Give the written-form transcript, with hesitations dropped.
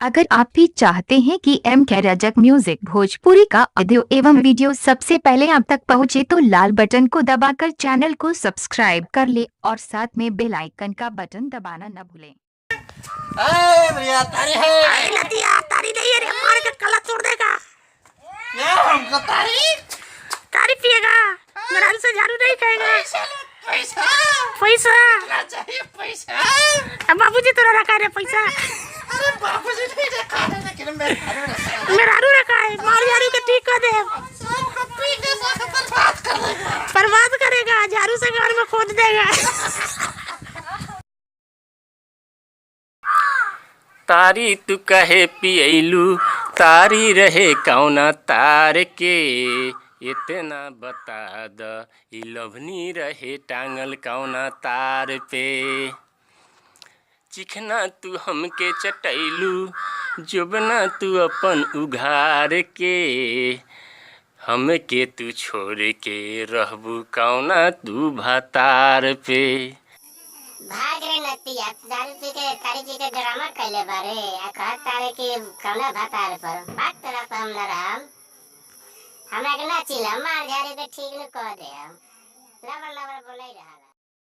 अगर आप भी चाहते हैं कि एम के रजक म्यूजिक भोजपुरी का ऑडियो एवं वीडियो सबसे पहले आप तक पहुंचे तो लाल बटन को दबाकर चैनल को सब्सक्राइब कर ले और साथ में बेल आइकन का बटन दबाना न भूलें। भैया तारी है। अरे नदिया तारी नहीं है रे, मार के कला तोड़ देगा। क्या हमको तारी तारी पिएगा, मेरा से झाड़ू नहीं खाएगा। पैसा पैसा क्या चाहिए? पैसा अब बाबूजी तो रखा है पैसा। अरे बाबूजी नहीं रखा है, लेकिन मेरा रखा है, मार झाड़ू के ठीक कर दे। सबको पी के साथ बर्बाद कर देगा। बर्बाद करेगा, झाड़ू से घर में खोद देगा। तारी तू कहे पियलू, तारी रहे कौना तार के, इतना बता द ई लवनी रहे टांगल कौना तार पे। चिखना तू हमके चटैलू, जुबना तू अपन उघार के, हमके तू छोड़ के रहबू कौना तू भातार पे। भाग रे नतिया, दारू पी के तारी जी के ड्रामा कैले बारे आ कहा तारे के कौना भातार पर बात तेरा पर हम लड़ाम। हमरा के ना चिल्ला, मार झाड़ी के ठीक न कह दे हम। लबर लबर बोले रहा।